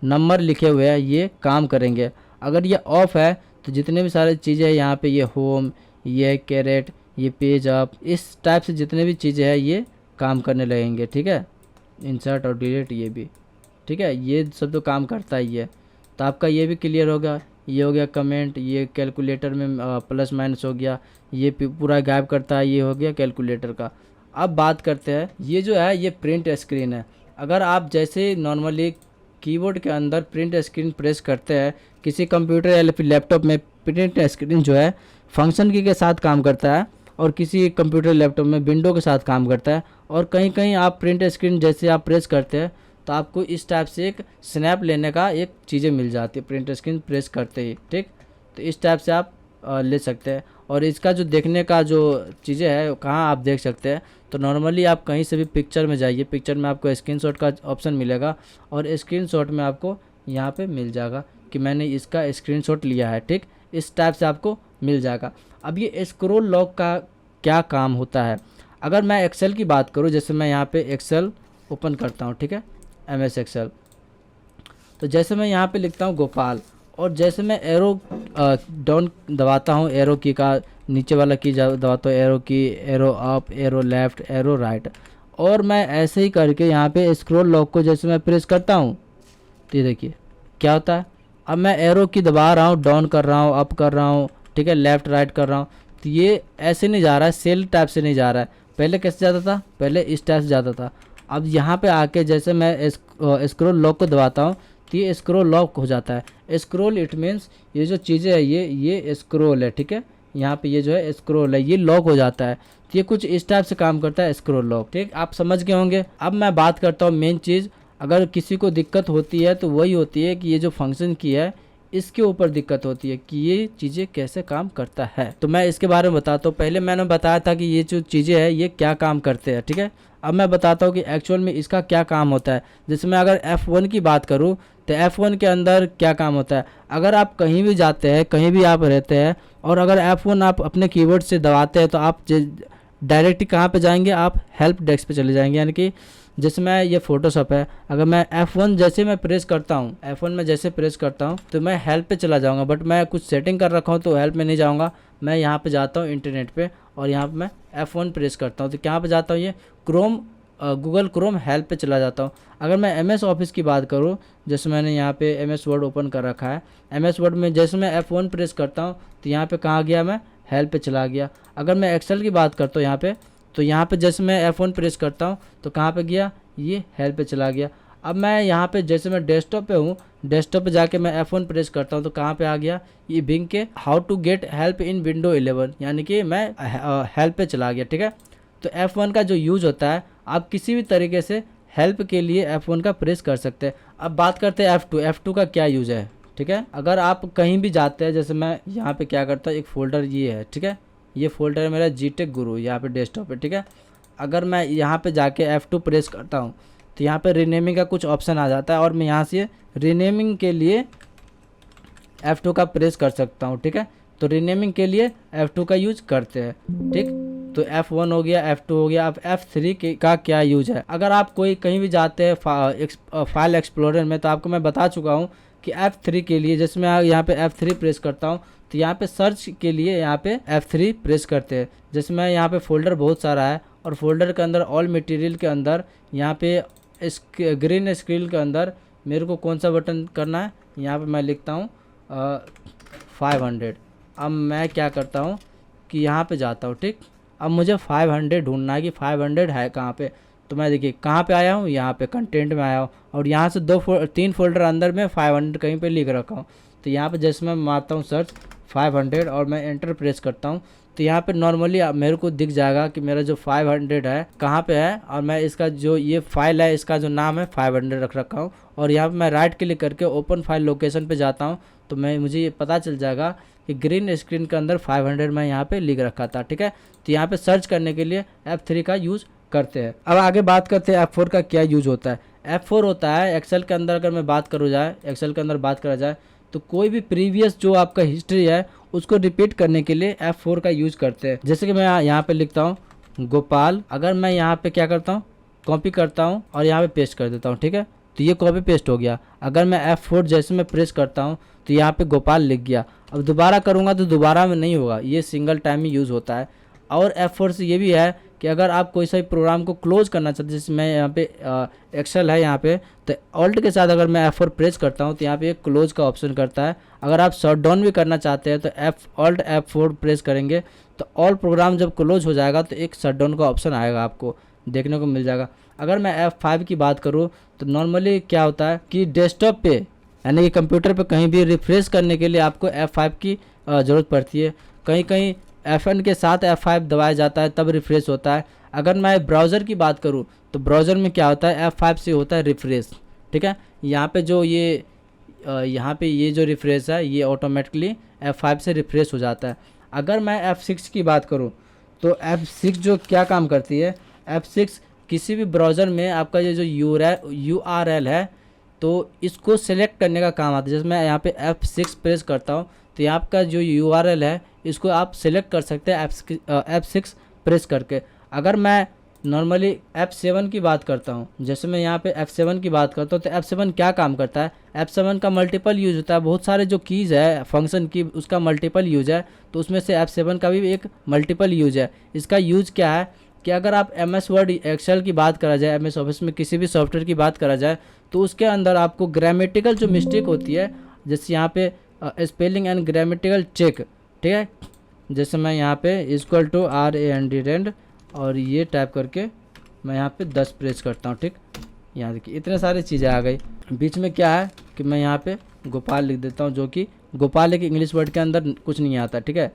नंबर लिखे हुए हैं ये काम करेंगे। अगर ये ऑफ है तो जितने भी सारे चीज़ें हैं यहाँ पे, ये होम, ये कैरेट, ये पेज अप, इस टाइप से जितने भी चीज़ें हैं ये काम करने लगेंगे, ठीक है। इंसर्ट और डिलीट ये भी, ठीक है, ये सब तो काम करता ही है। तो आपका ये भी क्लियर होगा। ये हो गया कमेंट, ये कैलकुलेटर में प्लस माइनस हो गया, ये पूरा गायब करता है, ये हो गया कैलकुलेटर का। अब बात करते हैं, ये जो है ये प्रिंट स्क्रीन है। अगर आप जैसे नॉर्मली कीबोर्ड के अंदर प्रिंट स्क्रीन प्रेस करते हैं, किसी कंप्यूटर या फिर लैपटॉप में प्रिंट स्क्रीन जो है फंक्शन की के साथ काम करता है, और किसी कंप्यूटर लैपटॉप में विंडो के साथ काम करता है। और कहीं कहीं आप प्रिंट स्क्रीन जैसे आप प्रेस करते हैं तो आपको इस टाइप से एक स्नैप लेने का एक चीज़ें मिल जाती है प्रिंट स्क्रीन प्रेस करते ही, ठीक। तो इस टाइप से आप ले सकते हैं। और इसका जो देखने का जो चीज़ें है कहाँ आप देख सकते हैं, तो नॉर्मली आप कहीं से भी पिक्चर में जाइए, पिक्चर में आपको स्क्रीनशॉट का ऑप्शन मिलेगा और स्क्रीनशॉट में आपको यहाँ पे मिल जाएगा कि मैंने इसका स्क्रीनशॉट लिया है। ठीक, इस टाइप से आपको मिल जाएगा। अब ये स्क्रॉल लॉक का क्या काम होता है, अगर मैं एक्सेल की बात करूँ, जैसे मैं यहाँ पे एक्सेल ओपन करता हूँ, ठीक है, MS एक्सेल, तो जैसे मैं यहाँ पे लिखता हूँ गोपाल, और जैसे मैं एरो डाउन दबाता हूँ, एरो की का नीचे वाला की दबाता हूँ, एरो की, arrow up, arrow left, arrow right, और मैं ऐसे ही करके यहाँ पे स्क्रॉल लॉक को जैसे मैं प्रेस करता हूँ, तो ये देखिए क्या होता है। अब मैं एरो की दबा रहा हूँ, डाउन कर रहा हूँ, अप कर रहा हूँ, ठीक है, लेफ़्ट राइट कर रहा हूँ, तो ये ऐसे नहीं जा रहा है, सेल टाइप से नहीं जा रहा है। पहले कैसे जाता था, पहले इस टाइप से जाता था। अब यहाँ पे आके जैसे मैं स्क्रॉल लॉक को दबाता हूँ तो ये स्क्रॉल लॉक हो जाता है। स्क्रॉल इट मीन्स ये जो चीज़ें है ये स्क्रॉल है, ठीक है, यहाँ पे ये जो है स्क्रॉल है, ये लॉक हो जाता है। तो ये कुछ इस टाइप से काम करता है स्क्रॉल लॉक। ठीक, आप समझ गए होंगे। अब मैं बात करता हूँ मेन चीज़, अगर किसी को दिक्कत होती है तो वही होती है कि ये जो फंक्शन की है इसके ऊपर दिक्कत होती है कि ये चीज़ें कैसे काम करता है। तो मैं इसके बारे में बताता हूँ। पहले मैंने बताया था कि ये जो चीज़ें हैं ये क्या काम करते हैं, ठीक है। अब मैं बताता हूँ कि एक्चुअल में इसका क्या काम होता है। जैसे मैं अगर F1 की बात करूँ तो F1 के अंदर क्या काम होता है। अगर आप कहीं भी जाते हैं, कहीं भी आप रहते हैं, और अगर F1 आप अपने कीबोर्ड से दबाते हैं तो आप डायरेक्टली कहाँ पे जाएंगे, आप हेल्प डेस्क पे चले जाएंगे। यानी कि जैसे मैं ये फ़ोटोशॉप है, अगर मैं F1 जैसे मैं प्रेस करता हूँ, F1 में जैसे प्रेस करता हूँ तो मैं हेल्प पे चला जाऊँगा, बट मैं कुछ सेटिंग कर रखा हूँ तो हेल्प में नहीं जाऊँगा। मैं यहाँ पे जाता हूँ इंटरनेट पे और यहाँ पे मैं F1 प्रेस करता हूँ तो कहाँ पे जाता हूँ, ये क्रोम, गूगल क्रोम हेल्प पे चला जाता हूँ। अगर मैं MS ऑफिस की बात करूँ, जैसे मैंने यहाँ पे MS वर्ड ओपन कर रखा है, MS वर्ड में जैसे मैं F1 प्रेस करता हूँ तो यहाँ पे कहाँ गया, मैं हेल्प पे चला गया। अगर मैं एक्सेल की बात करता हूँ यहाँ पे, तो यहाँ पे जैसे मैं F1 प्रेस करता हूँ तो कहाँ पे गया, ये हेल्प पे चला गया। अब मैं यहाँ पे जैसे मैं डेस्कटॉप पे हूँ, डेस्कटॉप पे जाके मैं F1 प्रेस करता हूँ तो कहाँ पे आ गया, ये बिंग के how to get help in window 11, यानी कि मैं हेल्प पे चला गया। ठीक है, तो F1 का जो यूज़ होता है, आप किसी भी तरीके से हेल्प के लिए F1 का प्रेस कर सकते हैं। अब बात करते हैं F2 का क्या यूज़ है। ठीक है, अगर आप कहीं भी जाते हैं, जैसे मैं यहाँ पे क्या करता हूँ, एक फ़ोल्डर ये है, ठीक है, ये फ़ोल्डर है मेरा GTech गुरु यहाँ पे डेस्कटॉप पे। ठीक है, अगर मैं यहाँ पे जाके F2 प्रेस करता हूँ तो यहाँ पे रीनेमिंग का कुछ ऑप्शन आ जाता है और मैं यहाँ से रीनेमिंग के लिए F2 का प्रेस कर सकता हूँ। ठीक है, तो रीनेमिंग के लिए F2 का यूज करते हैं। ठीक, तो F1 हो गया, F2 हो गया। अब F3 का क्या यूज है। अगर आप कोई कहीं भी जाते हैं फाइल एक्सप्लोरर में, तो आपको मैं बता चुका हूँ कि F3 के लिए, जैसे मैं यहाँ पे F3 प्रेस करता हूँ तो यहाँ पे सर्च के लिए यहाँ पे F3 प्रेस करते हैं। जैसे मैं यहाँ पे फोल्डर बहुत सारा है और फोल्डर के अंदर ऑल मटेरियल के अंदर यहाँ पे ग्रीन स्क्रीन के अंदर मेरे को कौन सा बटन करना है, यहाँ पे मैं लिखता हूँ 500। अब मैं क्या करता हूँ कि यहाँ पे जाता हूँ। ठीक, अब मुझे 500 ढूंढना है कि 500 है कहाँ पे। तो मैं देखिए कहाँ पे आया हूँ, यहाँ पे कंटेंट में आया हूँ और यहाँ से 3 फोल्डर अंदर में 500 कहीं पे लिख रखा हूँ। तो यहाँ पे जैसे मैं मारता हूँ सर्च 500 और मैं एंटर प्रेस करता हूँ तो यहाँ पे नॉर्मली मेरे को दिख जाएगा कि मेरा जो 500 है कहाँ पे है, और मैं इसका जो ये फाइल है इसका जो नाम है 500 रख रखा हूँ। और यहाँ पे मैं राइट क्लिक करके ओपन फाइल लोकेशन पे जाता हूँ तो मुझे ये पता चल जाएगा कि ग्रीन स्क्रीन के अंदर 500 मैं यहाँ पे लिख रखा था। ठीक है, तो यहाँ पे सर्च करने के लिए F3 का यूज़ करते हैं। अब आगे बात करते हैं F4 का क्या यूज़ होता है। F4 होता है एक्सेल के अंदर, अगर मैं बात एक्सेल के अंदर बात करा जाए तो कोई भी प्रीवियस जो आपका हिस्ट्री है उसको रिपीट करने के लिए F4 का यूज़ करते हैं। जैसे कि मैं यहाँ पे लिखता हूँ गोपाल, अगर मैं यहाँ पे क्या करता हूँ, कॉपी करता हूँ और यहाँ पे पेस्ट कर देता हूँ। ठीक है, तो ये कॉपी पेस्ट हो गया। अगर मैं F4 जैसे मैं प्रेस करता हूँ तो यहाँ पे गोपाल लिख गया। अब दोबारा करूँगा तो दोबारा में नहीं होगा, ये सिंगल टाइम ही यूज़ होता है। और F4 से ये भी है कि अगर आप कोई सा प्रोग्राम को क्लोज करना चाहते हैं, जैसे मैं यहाँ पे एक्सेल है यहाँ पे, तो ऑल्ट के साथ अगर मैं F4 प्रेस करता हूँ तो यहाँ पे एक क्लोज का ऑप्शन करता है। अगर आप शट डाउन भी करना चाहते हैं तो ऑल्ट F4 प्रेस करेंगे तो ऑल प्रोग्राम जब क्लोज हो जाएगा तो एक शट डाउन का ऑप्शन आएगा, आपको देखने को मिल जाएगा। अगर मैं F5 की बात करूँ तो नॉर्मली क्या होता है कि डेस्कटॉप पे यानी कि कंप्यूटर पे कहीं भी रिफ्रेश करने के लिए आपको F5 की ज़रूरत पड़ती है। कहीं कहीं F1 के साथ F5 दबाया जाता है तब रिफ्रेश होता है। अगर मैं ब्राउज़र की बात करूं तो ब्राउज़र में क्या होता है, F5 से होता है रिफ्रेश। ठीक है, यहाँ पे जो ये यहाँ पे ये जो रिफ्रेश है ये ऑटोमेटिकली F5 से रिफ्रेश हो जाता है। अगर मैं F6 की बात करूँ तो F6 जो क्या काम करती है, F6 किसी भी ब्राउज़र में आपका ये जो URL है तो इसको सेलेक्ट करने का काम आता है। जैसे मैं यहाँ पे F6 प्रेस करता हूँ तो यहाँ का जो URL है इसको आप सेलेक्ट कर सकते हैं F6 प्रेस करके। अगर मैं नॉर्मली F7 की बात करता हूँ, जैसे मैं यहाँ पे F7 की बात करता हूँ तो F7 क्या काम करता है, F7 का मल्टीपल यूज़ होता है। बहुत सारे जो कीज़ है फंक्शन की उसका मल्टीपल यूज़ है, तो उसमें से F7 का भी एक मल्टीपल यूज़ है। इसका यूज़ क्या है कि अगर आप MS वर्ड एक्सेल की बात करा जाए, MS ऑफिस में किसी भी सॉफ्टवेयर की बात करा जाए तो उसके अंदर आपको ग्रामेटिकल जो मिस्टेक होती है, जैसे यहाँ पे स्पेलिंग एंड ग्रामेटिकल चेक, ठीक है, जैसे मैं यहाँ पे इक्वल टू RAND रेंड और ये टाइप करके मैं यहाँ पे 10 प्रेस करता हूँ, ठीक। यहाँ देखिए इतने सारी चीज़ें आ गई। बीच में क्या है कि मैं यहाँ पे गोपाल लिख देता हूँ, जो कि गोपाल एक इंग्लिश वर्ड के अंदर कुछ नहीं आता, ठीक है।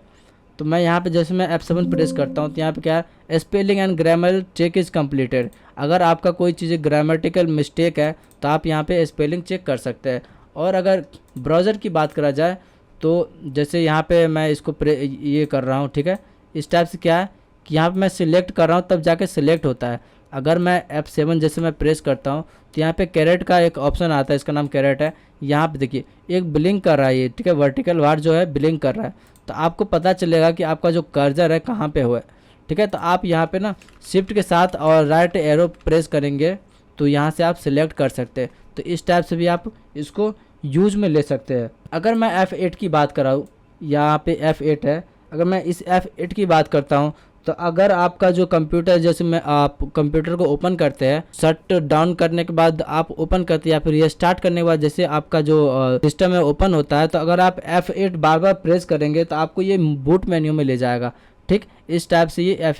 तो मैं यहाँ पे जैसे मैं F7 प्रेस करता हूँ तो यहाँ पे क्या है, spelling and grammar check is completed. अगर आपका कोई चीज़ ग्रामेटिकल मिस्टेक है तो आप यहाँ पे स्पेलिंग चेक कर सकते हैं। और अगर ब्राउज़र की बात करा जाए तो जैसे यहाँ पे मैं इसको ये कर रहा हूँ, ठीक है। इस टाइप से क्या है कि यहाँ पे मैं सिलेक्ट कर रहा हूँ तब जाके सिलेक्ट होता है। अगर मैं F7 जैसे मैं प्रेस करता हूँ तो यहाँ पे कैरेट का एक ऑप्शन आता है, इसका नाम कैरेट है। यहाँ पे देखिए एक ब्लिंक कर रहा है ये, ठीक है, वर्टिकल बार जो है ब्लिंक कर रहा है, तो आपको पता चलेगा कि आपका जो कर्सर है कहाँ पे हुआ है, ठीक है। तो आप यहाँ पे ना शिफ्ट के साथ और राइट एरो प्रेस करेंगे तो यहाँ से आप सिलेक्ट कर सकते हैं। तो इस टाइप से भी आप इसको यूज में ले सकते हैं। अगर मैं F8 की बात कराऊँ, यहाँ पे F8 है, अगर मैं इस F8 की बात करता हूँ तो अगर आपका जो कंप्यूटर, जैसे मैं आप कंप्यूटर को ओपन करते हैं, शट डाउन करने के बाद आप ओपन करते हैं या फिर रीस्टार्ट करने के बाद जैसे आपका जो सिस्टम है ओपन होता है, तो अगर आप F8 बार बार प्रेस करेंगे तो आपको ये बूट मेन्यू में ले जाएगा, ठीक। इस टाइप से ये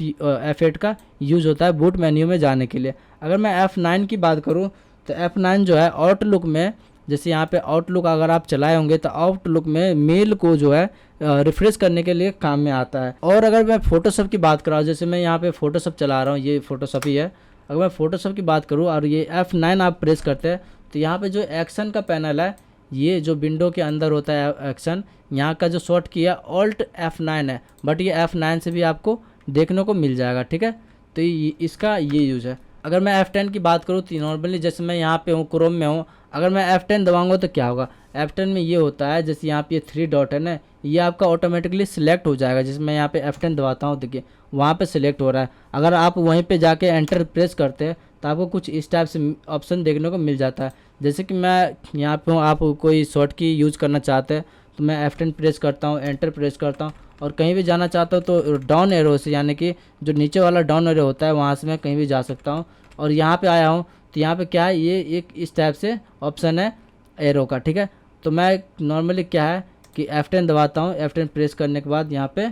F8 का यूज़ होता है बूट मेन्यू में जाने के लिए। अगर मैं F9 की बात करूँ तो F9 जो है आउटलुक में, जैसे यहाँ पे आउटलुक अगर आप चलाए होंगे तो आउटलुक में मेल को जो है रिफ्रेश करने के लिए काम में आता है। और अगर मैं फोटोशॉप की बात कराऊँ, जैसे मैं यहाँ पे फोटोशॉप चला रहा हूँ, ये फोटोशॉप ही है। अगर मैं फोटोशॉप की बात करूँ और ये F9 आप प्रेस करते हैं तो यहाँ पे जो एक्शन का पैनल है, ये जो विंडो के अंदर होता है एक्शन, यहाँ का जो शॉर्ट किया Alt F9 है, बट ये F9 से भी आपको देखने को मिल जाएगा, ठीक है। तो इसका ये यूज़ है। अगर मैं F10 की बात करूँ तो नॉर्मली जैसे मैं यहाँ पे हूँ क्रोम में हूँ, अगर मैं F10 दबाऊंगा तो क्या होगा, F10 में ये होता है जैसे यहाँ पे 3 डॉट है ना, ये आपका ऑटोमेटिकली सिलेक्ट हो जाएगा। जैसे मैं यहाँ पे F10 दबाता हूँ, देखिए वहाँ पे सिलेक्ट हो रहा है। अगर आप वहीं पे जाके एंटर प्रेस करते हैं तो आपको कुछ इस टाइप से ऑप्शन देखने को मिल जाता है। जैसे कि मैं यहाँ पे हूँ, आप कोई शॉर्ट की यूज़ करना चाहते हैं तो मैं F10 प्रेस करता हूँ, एंटर प्रेस करता हूँ, और कहीं भी जाना चाहता हूँ तो डाउन एरो से, यानी कि जो नीचे वाला डाउन एरो होता है वहाँ से मैं कहीं भी जा सकता हूँ। और यहाँ पे आया हूँ तो यहाँ पे क्या है, ये एक इस टाइप से ऑप्शन है एरो का, ठीक है। तो मैं नॉर्मली क्या है कि F10 दबाता हूँ, F10 प्रेस करने के बाद यहाँ पे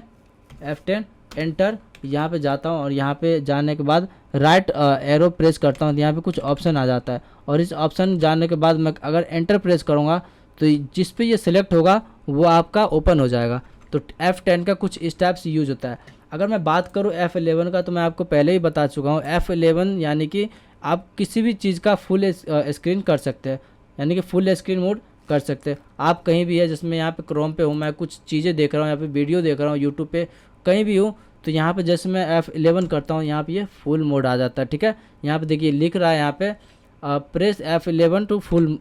F10 एंटर, यहाँ पे जाता हूँ और यहाँ पे जाने के बाद राइट एरो प्रेस करता हूँ तो यहाँ पे कुछ ऑप्शन आ जाता है। और इस ऑप्शन जाने के बाद मैं अगर एंटर प्रेस करूँगा तो जिस पे ये सिलेक्ट होगा वो आपका ओपन हो जाएगा। तो F10 का कुछ इस टाइप से यूज़ होता है। अगर मैं बात करूँ F11 का तो मैं आपको पहले ही बता चुका हूँ, F11 यानी कि आप किसी भी चीज़ का फुल स्क्रीन कर सकते हैं, यानी कि फुल स्क्रीन मोड कर सकते हैं। आप कहीं भी है, जिसमें यहाँ पे क्रोम पे हूँ, मैं कुछ चीज़ें देख रहा हूँ, यहाँ पे वीडियो देख रहा हूँ यूट्यूब पे, कहीं भी हूँ, तो यहाँ पे जैसे मैं F11 करता हूँ यहाँ पे ये फुल मोड आ जाता है, ठीक है। यहाँ पे देखिए लिख रहा है यहाँ पे press F11 to full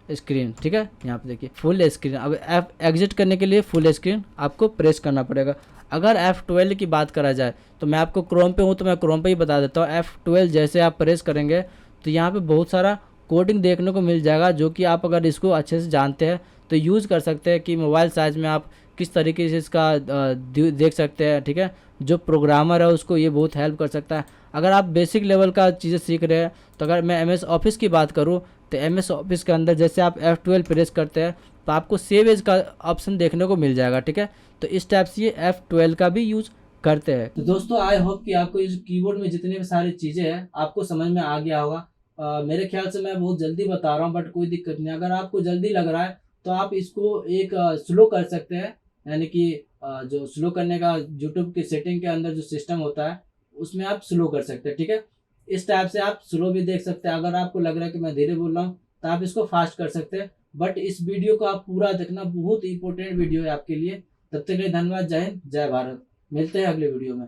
screen, ठीक है। यहाँ पे देखिए फुल स्क्रीन। अब एग्जिट करने के लिए फुल स्क्रीन आपको प्रेस करना पड़ेगा। अगर F12 की बात करा जाए तो मैं आपको क्रोम पे हूँ तो मैं क्रोम पे ही बता देता हूँ। F12 जैसे आप प्रेस करेंगे तो यहाँ पे बहुत सारा कोडिंग देखने को मिल जाएगा, जो कि आप अगर इसको अच्छे से जानते हैं तो यूज़ कर सकते हैं कि मोबाइल साइज़ में आप किस तरीके से इसका देख सकते हैं, ठीक है। जो प्रोग्रामर है उसको ये बहुत हेल्प कर सकता है। अगर आप बेसिक लेवल का चीज़ें सीख रहे हैं तो अगर मैं MS ऑफिस की बात करूँ तो MS ऑफिस के अंदर जैसे आप F12 प्रेस करते हैं तो आपको सेव एज का ऑप्शन देखने को मिल जाएगा, ठीक है। तो इस टाइप से ये F12 का भी यूज़ करते हैं। तो दोस्तों आई होप कि आपको इस कीबोर्ड में जितनी भी सारी चीज़ें हैं आपको समझ में आ गया होगा। मेरे ख्याल से मैं बहुत जल्दी बता रहा हूँ, बट कोई दिक्कत नहीं। अगर आपको जल्दी लग रहा है तो आप इसको एक स्लो कर सकते हैं, यानी कि जो स्लो करने का यूट्यूब की सेटिंग के अंदर जो सिस्टम होता है उसमें आप स्लो कर सकते हैं, ठीक है। इस टाइप से आप स्लो भी देख सकते हैं। अगर आपको लग रहा है कि मैं धीरे बोल रहा हूँ तो आप इसको फास्ट कर सकते हैं। बट इस वीडियो को आप पूरा देखना, बहुत इंपॉर्टेंट वीडियो है आपके लिए। तब तक के लिए धन्यवाद। जय हिंद, जय भारत। मिलते हैं अगले वीडियो में।